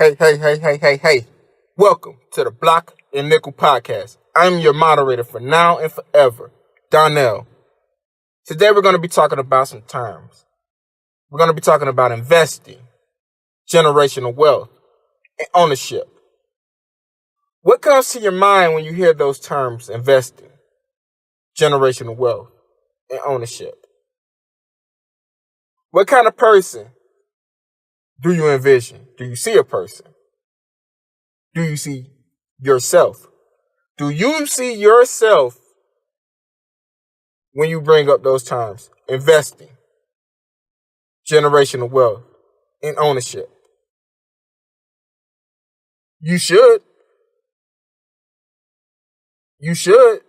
Hey. Welcome to the Block Nickle Podcast. I'm your moderator for now and forever, Donnell. Today we're going to be talking about some terms. We're going to be talking about investing, generational wealth, and ownership. What comes to your mind when you hear those terms, investing, generational wealth, and ownership? What kind of person do you envision? Do you see a person? Do you see yourself? Do you see yourself when you bring up those terms? Investing, generational wealth, and ownership. You should. You should.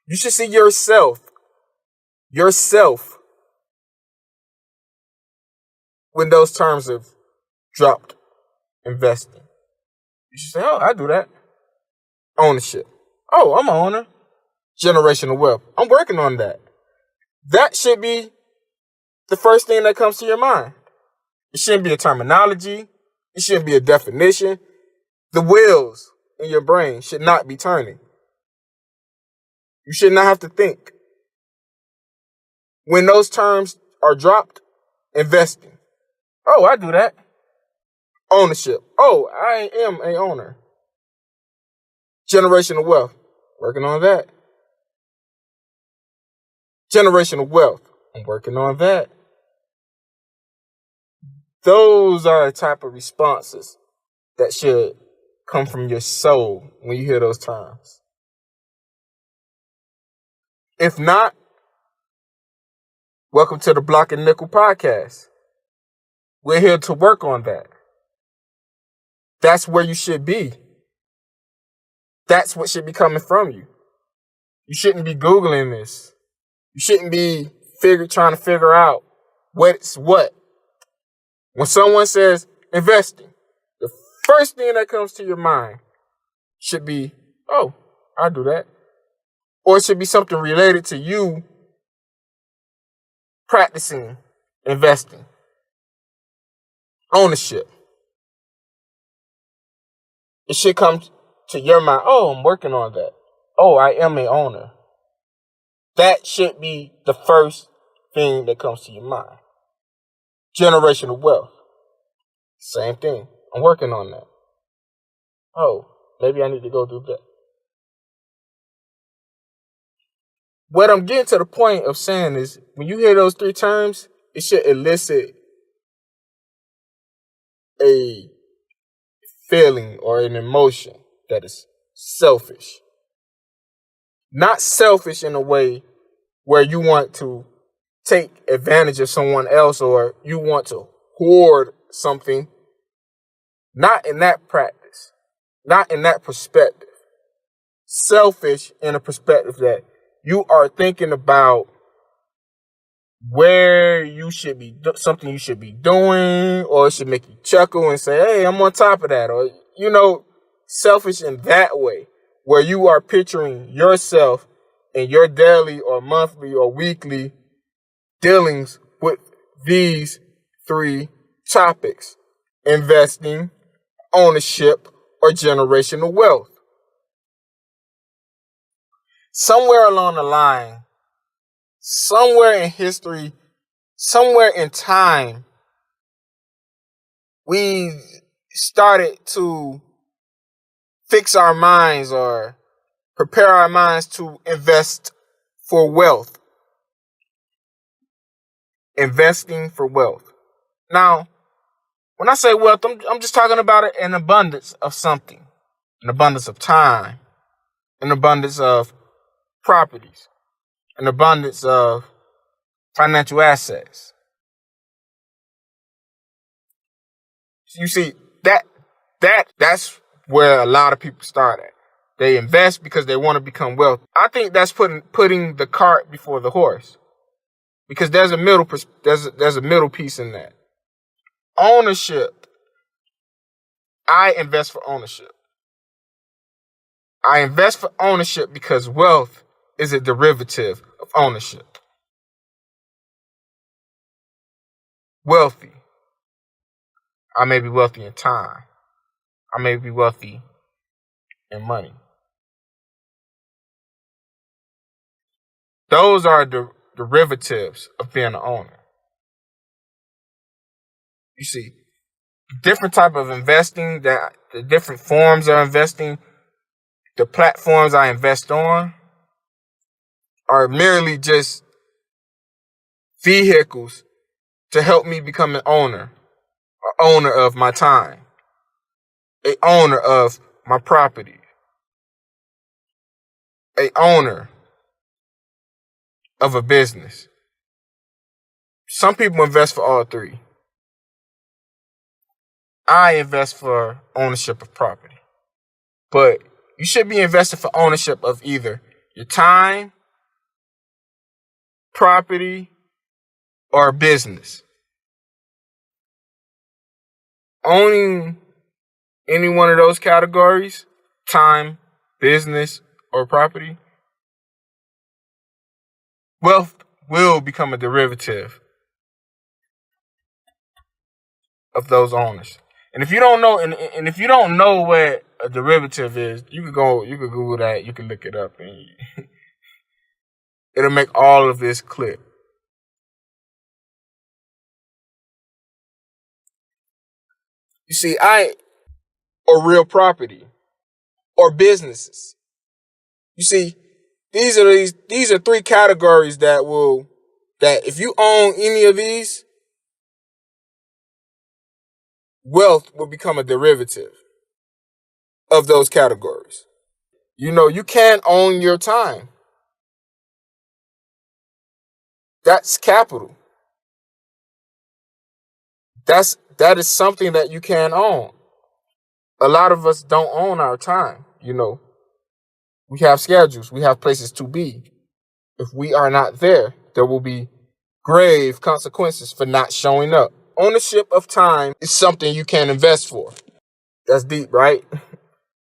You should see yourself when those terms have dropped. Investing. You should say, oh, I do that. Ownership. Oh, I'm an owner. Generational wealth. I'm working on that. That should be the first thing that comes to your mind. It shouldn't be a terminology. It shouldn't be a definition. The wheels in your brain should not be turning. You should not have to think. When those terms are dropped, investing. Oh, I do that. Ownership. Oh, I am an owner. Generational wealth. Working on that. Generational wealth. I'm working on that. Those are the type of responses that should come from your soul when you hear those terms. If not, welcome to the Block Nickle Podcast. We're here to work on that. That's where you should be. That's what should be coming from you. You shouldn't be Googling this. You shouldn't be trying to figure out what's what. When someone says investing, the first thing that comes to your mind should be, oh, I do that. Or it should be something related to you practicing investing. Ownership. It should come to your mind, oh, I'm working on that. Oh, I am an owner. That should be the first thing that comes to your mind. Generational wealth. Same thing. I'm working on that. Oh, maybe I need to go do that. What I'm getting to the point of saying is, when you hear those three terms, it should elicit a feeling or an emotion that is selfish. Not selfish in a way where you want to take advantage of someone else or you want to hoard something. Not in that practice. Not in that perspective. Selfish in a perspective that you are thinking about where you should be, something you should be doing, or it should make you chuckle and say, hey, I'm on top of that. Or, selfish in that way, where you are picturing yourself in your daily or monthly or weekly dealings with these three topics: investing, ownership, or generational wealth. Somewhere along the line, somewhere in history, somewhere in time, we started to fix our minds or prepare our minds to invest for wealth. Investing for wealth. Now, when I say wealth, I'm just talking about an abundance of something. An abundance of time. An abundance of properties. An abundance of financial assets. You see, that's where a lot of people start at. They invest because they want to become wealthy. I think that's putting the cart before the horse, because there's a middle piece in that. Ownership. I invest for ownership. I invest for ownership because wealth is a derivative of ownership. wealthy. I may be wealthy in time. I may be wealthy in money. Those are the derivatives of being an owner. You see, different type of investing, that the different forms of investing, the platforms I invest on are merely just vehicles to help me become an owner of my time, a owner of my property, a owner of a business. Some people invest for all three. I invest for ownership of property. But you should be investing for ownership of either your time, property, or business. Owning any one of those categories, time, business, or property, wealth will become a derivative of those owners. And if you don't know, and if you don't know what a derivative is, you could Google that, you can look it up, and it'll make all of this clear. You see, or real property, or businesses. You see, these are three categories that if you own any of these, wealth will become a derivative of those categories. You can't own your time. That's capital. That is something that you can't own. A lot of us don't own our time. We have schedules. We have places to be. If we are not there, there will be grave consequences for not showing up. Ownership of time is something you can invest for. That's deep, right?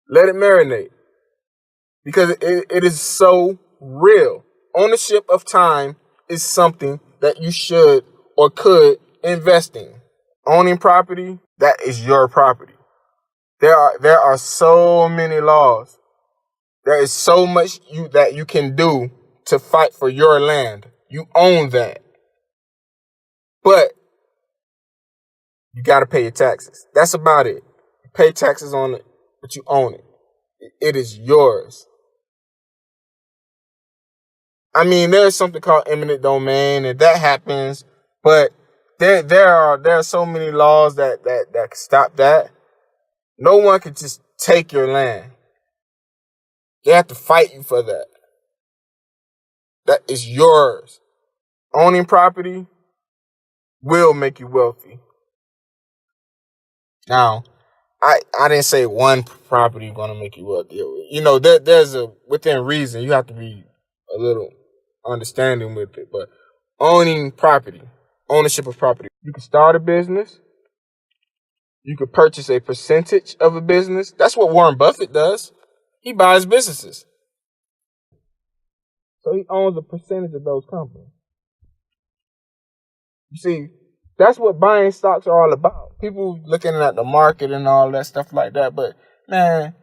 Let it marinate. Because it is so real. Ownership of time is something that you should or could invest in. Owning property, that is your property. There are so many laws. There is so much that you can do to fight for your land. You own that. But you got to pay your taxes. That's about it. You pay taxes on it, but you own it. It is yours. I mean, there's something called eminent domain, and that happens, but there are so many laws that can stop that. No one can just take your land. They have to fight you for that. That is yours. Owning property will make you wealthy. Now, I didn't say one property going to make you wealthy. There's within reason. You have to be a little understanding with it. But owning property, ownership of property. You can start a business. You could purchase a percentage of a business. That's what Warren Buffett does. He buys businesses. So he owns a percentage of those companies. You see, that's what buying stocks are all about. People looking at the market and all that stuff like that. But, man,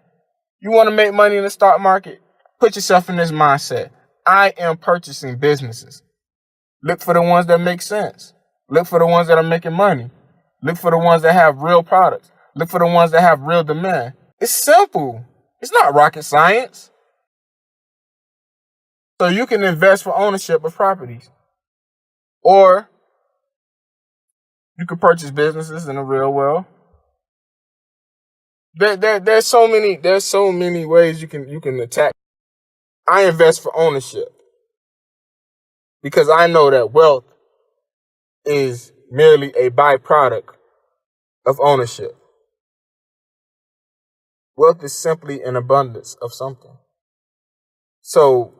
you want to make money in the stock market? Put yourself in this mindset. I am purchasing businesses. Look for the ones that make sense. Look for the ones that are making money. Look for the ones that have real products. Look for the ones that have real demand. It's simple. It's not rocket science. So you can invest for ownership of properties. Or you can purchase businesses in the real world. There's so many ways you can attack. I invest for ownership because I know that wealth is merely a byproduct of ownership. Wealth is simply an abundance of something. So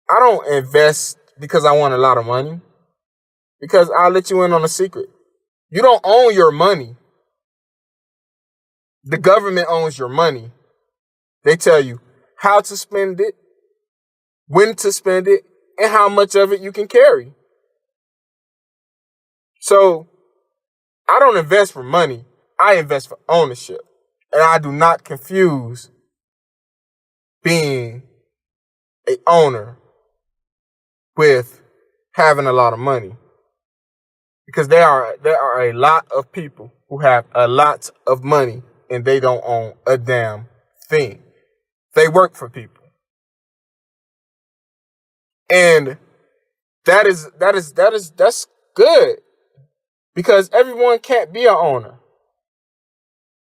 I don't invest because I want a lot of money. Because I'll let you in on a secret. You don't own your money. The government owns your money. They tell you how to spend it, when to spend it, and how much of it you can carry. So I don't invest for money. I invest for ownership. And I do not confuse being a owner with having a lot of money. Because there are a lot of people who have a lot of money and they don't own a damn thing. They work for people. And that's good. Because everyone can't be an owner.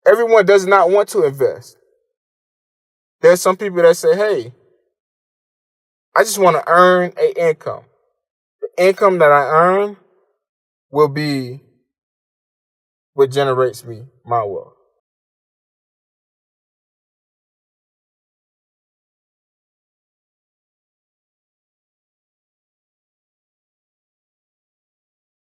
Everyone does not want to invest. There's some people that say, hey, I just want to earn an income. The income that I earn will be what generates me my wealth.